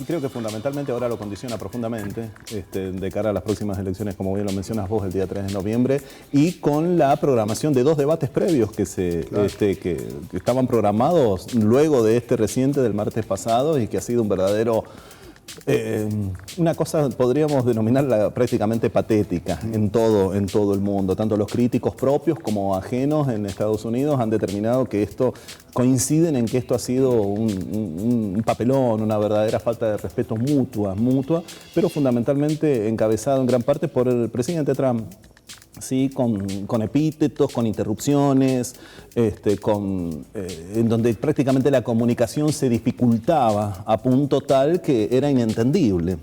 Creo que fundamentalmente ahora lo condiciona profundamente de cara a las próximas elecciones, como bien lo mencionas vos, el día 3 de noviembre, y con la programación de 2 debates previos que estaban programados luego de este reciente del martes pasado y que ha sido un verdadero... una cosa podríamos denominarla prácticamente patética en todo el mundo. Tanto los críticos propios como ajenos en Estados Unidos han determinado que coinciden en que esto ha sido un papelón, una verdadera falta de respeto mutua, pero fundamentalmente encabezado en gran parte por el presidente Trump. Sí, con epítetos, con interrupciones, en donde prácticamente la comunicación se dificultaba a punto tal que era inentendible.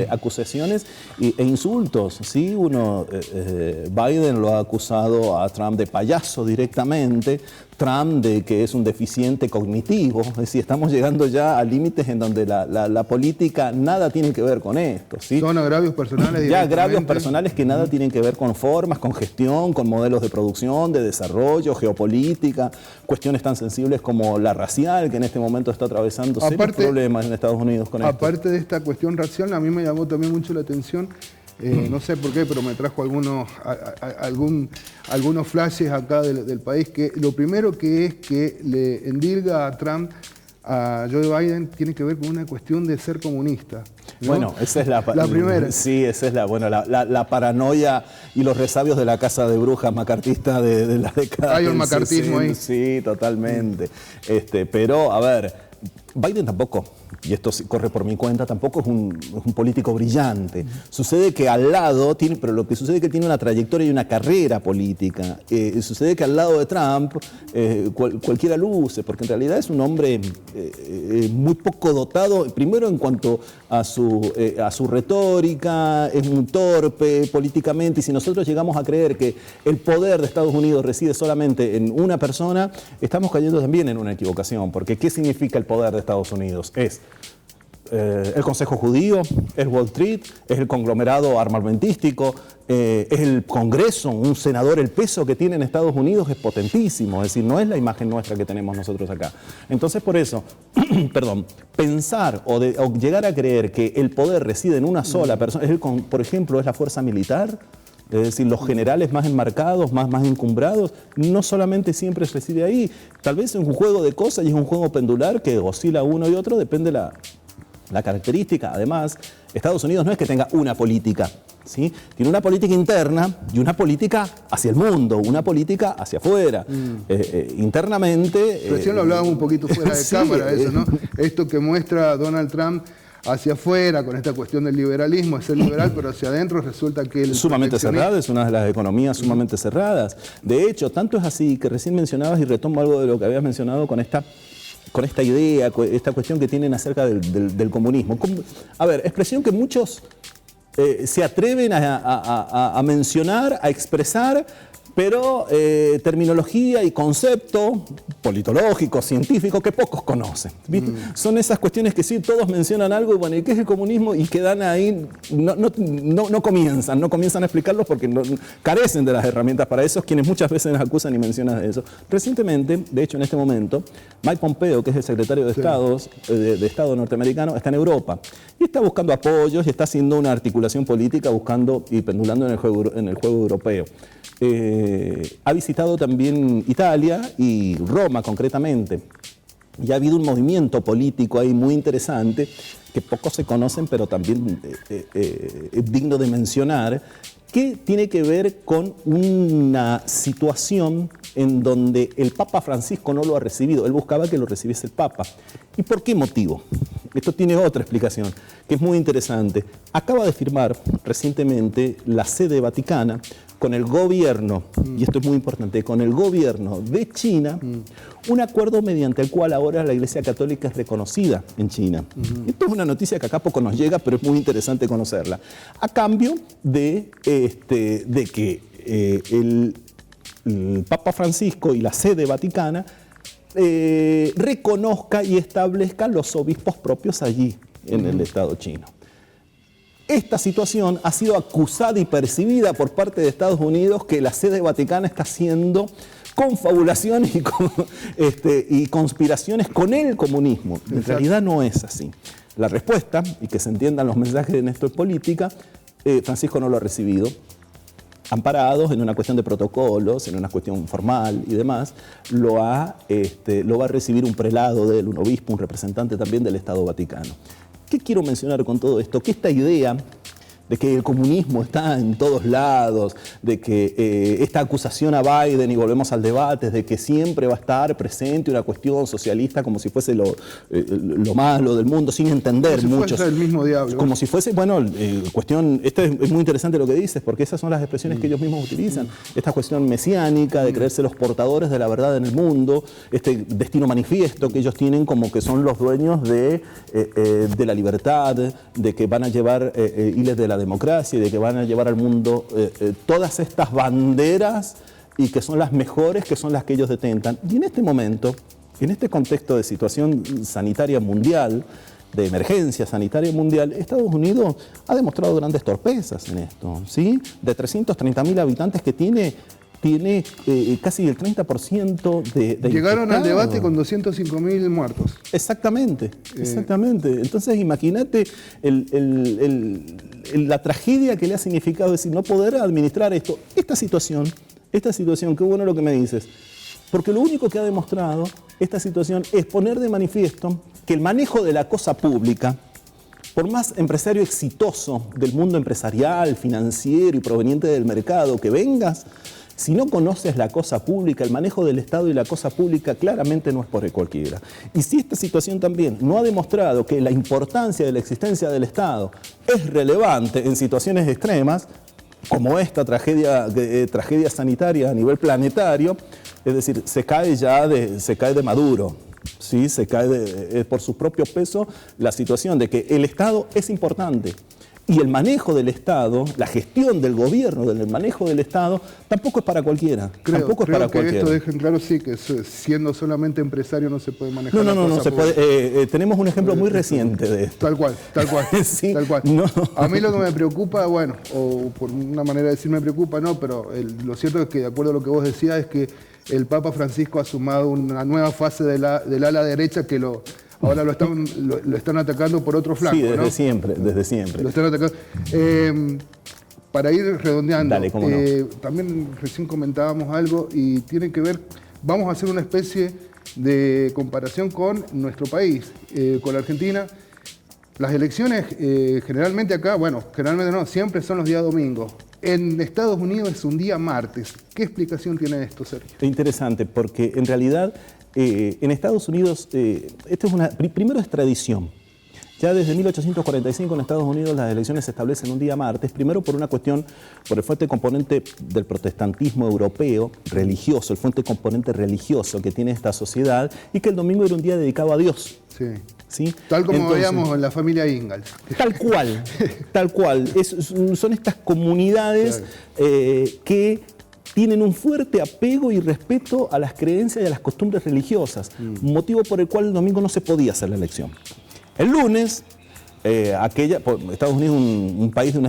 Acusaciones e insultos, ¿sí? Biden lo ha acusado a Trump de payaso directamente, Trump de que es un deficiente cognitivo, es decir, estamos llegando ya a límites en donde la política nada tiene que ver con esto, ¿sí? Son agravios personales. Ya agravios personales que nada tienen que ver con formas, con gestión, con modelos de producción, de desarrollo, geopolítica, cuestiones tan sensibles como la racial, que en este momento está atravesando serios problemas en Estados Unidos con esto. Aparte de esta cuestión racial, a mí me llamó también mucho la atención, no sé por qué, pero me trajo algunos flashes acá del país, que lo primero que le endilga a Trump, a Joe Biden, tiene que ver con una cuestión de ser comunista, ¿no? Bueno, esa es la primera. Sí, esa es la paranoia y los resabios de la casa de brujas macartista de la década. Hay un macartismo ahí. Sí, totalmente. Pero, a ver, Biden tampoco, y esto corre por mi cuenta, tampoco es un político brillante. Sucede que al lado, pero lo que sucede es que tiene una trayectoria y una carrera política. Sucede que al lado de Trump cualquiera luce, porque en realidad es un hombre muy poco dotado, primero en cuanto a su retórica, es muy torpe políticamente, y si nosotros llegamos a creer que el poder de Estados Unidos reside solamente en una persona, estamos cayendo también en una equivocación, porque ¿qué significa el poder de Estados Unidos? Es el Consejo Judío, es Wall Street, es el conglomerado armamentístico, es el Congreso, un senador, el peso que tiene en Estados Unidos es potentísimo, es decir, no es la imagen nuestra que tenemos nosotros acá. Entonces, por eso, pensar o llegar a creer que el poder reside en una sola persona, por ejemplo, es la fuerza militar. Es decir, los generales más enmarcados, más encumbrados, no solamente siempre reside ahí. Tal vez es un juego de cosas y es un juego pendular que oscila uno y otro, depende la característica. Además, Estados Unidos no es que tenga una política, ¿sí? Tiene una política interna y una política hacia el mundo, una política hacia afuera. Internamente... Recién lo hablábamos un poquito fuera de cámara, eso, ¿no? Esto que muestra Donald Trump hacia afuera, con esta cuestión del liberalismo, es ser liberal, pero hacia adentro resulta que el sumamente cerrada, es una de las economías sumamente cerradas. De hecho, tanto es así que recién mencionabas, y retomo algo de lo que habías mencionado con esta idea, esta cuestión que tienen acerca del comunismo. A ver, expresión que muchos se atreven a mencionar, a expresar, pero terminología y concepto politológico, científico, que pocos conocen, ¿viste? Son esas cuestiones que sí, todos mencionan algo, y bueno, ¿y qué es el comunismo? Y quedan ahí, no comienzan a explicarlos porque carecen de las herramientas para eso, quienes muchas veces nos acusan y mencionan de eso. Recientemente, de hecho en este momento, Mike Pompeo, que es el secretario de Estado norteamericano, está en Europa y está buscando apoyos y está haciendo una articulación política buscando y pendulando en el juego europeo. Ha visitado también Italia y Roma concretamente, y ha habido un movimiento político ahí muy interesante que pocos se conocen, pero también es digno de mencionar, que tiene que ver con una situación en donde el Papa Francisco no lo ha recibido. Él buscaba que lo recibiese el Papa. ¿Y por qué motivo? Esto tiene otra explicación, que es muy interesante. Acaba de firmar recientemente la sede vaticana con el gobierno, y esto es muy importante, con el gobierno de China, un acuerdo mediante el cual ahora la Iglesia Católica es reconocida en China. Esto es una noticia que acá poco nos llega, pero es muy interesante conocerla. A cambio de que el Papa Francisco y la sede vaticana reconozca y establezca los obispos propios allí en el Estado chino. Esta situación ha sido acusada y percibida por parte de Estados Unidos que la sede vaticana está haciendo confabulaciones y conspiraciones con el comunismo. En realidad no es así. la respuesta y que se entiendan los mensajes en esto es política, Francisco no lo ha recibido. Amparados en una cuestión de protocolos, en una cuestión formal y demás, lo va a recibir un prelado de él, un obispo, un representante también del Estado Vaticano. ¿Qué quiero mencionar con todo esto? Que esta idea de que el comunismo está en todos lados, de que esta acusación a Biden, y volvemos al debate, de que siempre va a estar presente una cuestión socialista como si fuese lo malo del mundo, sin entender como si muchos. fuese el mismo diablo. Como si fuese, bueno, cuestión, esto es muy interesante lo que dices, porque esas son las expresiones que ellos mismos utilizan. Esta cuestión mesiánica de creerse los portadores de la verdad en el mundo, este destino manifiesto que ellos tienen como que son los dueños de la libertad, de que van a llevar hiles de la democracia y de que van a llevar al mundo todas estas banderas y que son las mejores, que son las que ellos detentan. Y en este momento, en este contexto de situación sanitaria mundial, de emergencia sanitaria mundial, Estados Unidos ha demostrado grandes torpezas en esto, ¿sí? De 330.000 habitantes que tiene casi el 30% de Llegaron al infectados. debate con 205.000 muertos. Exactamente, exactamente. Entonces imagínate la tragedia que le ha significado, es decir, no poder administrar esto. Esta situación, qué bueno lo que me dices, porque lo único que ha demostrado esta situación es poner de manifiesto que el manejo de la cosa pública, por más empresario exitoso del mundo empresarial, financiero y proveniente del mercado que vengas, si no conoces la cosa pública, el manejo del Estado y la cosa pública claramente no es por cualquiera. Y si esta situación también no ha demostrado que la importancia de la existencia del Estado es relevante en situaciones extremas, como esta tragedia sanitaria a nivel planetario, es decir, se cae de maduro. Sí, se cae por su propio peso la situación de que el Estado es importante. Y el manejo del Estado, la gestión del gobierno, del manejo del Estado, tampoco es para cualquiera. Creo que esto dejen claro, sí, que siendo solamente empresario no se puede manejar. No se puede. Tenemos un ejemplo muy reciente de esto. Tal cual. Sí, tal cual. No. A mí lo que me preocupa, bueno, o por una manera de decir me preocupa, no, pero lo cierto es que de acuerdo a lo que vos decías es que el Papa Francisco ha sumado una nueva fase del ala derecha que ahora lo están atacando por otro flanco. Sí, desde ¿no? siempre. Lo están atacando. Para ir redondeando, Dale, cómo no. También recién comentábamos algo y tiene que ver, vamos a hacer una especie de comparación con nuestro país, con la Argentina. Las elecciones generalmente acá, generalmente no, siempre son los días domingos. En Estados Unidos es un día martes. ¿Qué explicación tiene esto, Sergio? Es interesante porque en realidad en Estados Unidos, primero es tradición. Ya desde 1845 en Estados Unidos las elecciones se establecen un día martes, primero por una cuestión, por el fuerte componente del protestantismo europeo, religioso, el fuerte componente religioso que tiene esta sociedad, y que el domingo era un día dedicado a Dios. Sí. ¿Sí? Tal como veíamos en la familia Ingalls. Tal cual. Son estas comunidades que tienen un fuerte apego y respeto a las creencias y a las costumbres religiosas, motivo por el cual el domingo no se podía hacer la elección. El lunes, Estados Unidos es un país de un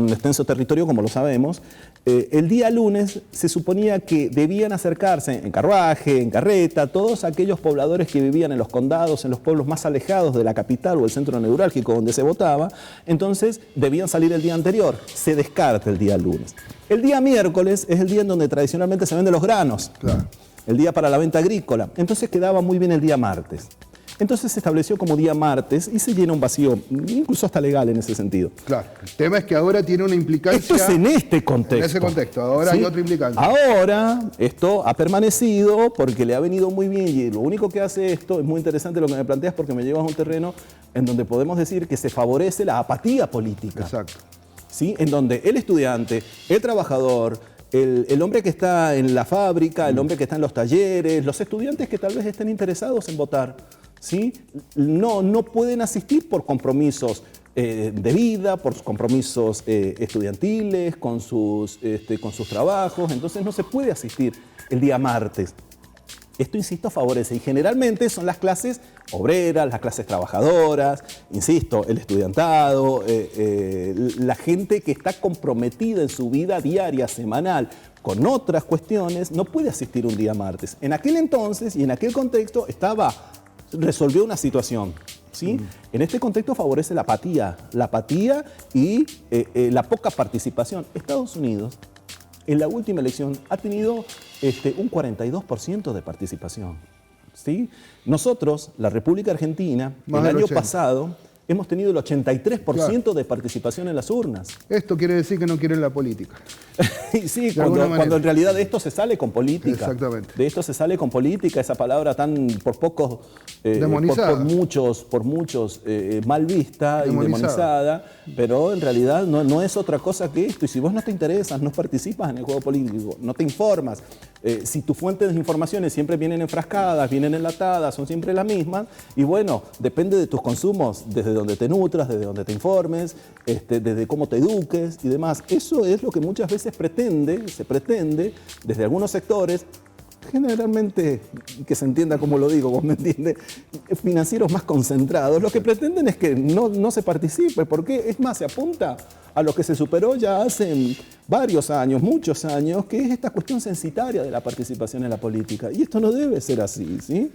extenso territorio, como lo sabemos, el día lunes se suponía que debían acercarse en carruaje, en carreta, todos aquellos pobladores que vivían en los condados, en los pueblos más alejados de la capital o el centro neurálgico donde se votaba, entonces debían salir el día anterior. Se descarta el día lunes. El día miércoles es el día en donde tradicionalmente se venden los granos, claro. El día para la venta agrícola, entonces quedaba muy bien el día martes. Entonces se estableció como día martes y se llena un vacío, incluso hasta legal en ese sentido. Claro, el tema es que ahora tiene una implicancia... Esto es en este contexto. En ese contexto, ahora ¿sí? hay otra implicancia. Ahora esto ha permanecido porque le ha venido muy bien y lo único que hace esto, es muy interesante lo que me planteas porque me llevas a un terreno en donde podemos decir que se favorece la apatía política. Exacto. ¿Sí? En donde el estudiante, el trabajador, el hombre que está en la fábrica, el hombre que está en los talleres, los estudiantes que tal vez estén interesados en votar, ¿sí? No pueden asistir por compromisos de vida, por compromisos estudiantiles, con sus trabajos, entonces no se puede asistir el día martes. Esto, insisto, favorece y generalmente son las clases obreras, las clases trabajadoras, insisto, el estudiantado, la gente que está comprometida en su vida diaria, semanal, con otras cuestiones, no puede asistir un día martes. En aquel entonces y en aquel contexto resolvió una situación. ¿sí? En este contexto favorece la apatía y la poca participación. Estados Unidos, en la última elección, ha tenido un 42% de participación, ¿sí? Nosotros, la República Argentina, el año pasado, hemos tenido el 83% de participación en las urnas. Esto quiere decir que no quieren la política. Sí, cuando en realidad de esto se sale con política. Exactamente. De esto se sale con política, esa palabra tan por pocos, demonizada. por muchos mal vista y demonizada, pero en realidad no es otra cosa que esto. Y si vos no te interesas, no participas en el juego político, no te informas, si tus fuentes de informaciones siempre vienen enfrascadas, vienen enlatadas, son siempre las mismas, y bueno, depende de tus consumos, desde donde te nutras, desde donde te informes, desde cómo te eduques y demás. Eso es lo que muchas veces se pretende desde algunos sectores, generalmente, que se entienda como lo digo, vos me entiendes, financieros más concentrados, lo que pretenden es que no se participe, porque es más, se apunta a lo que se superó ya hace varios años, muchos años, que es esta cuestión censitaria de la participación en la política. Y esto no debe ser así, ¿sí?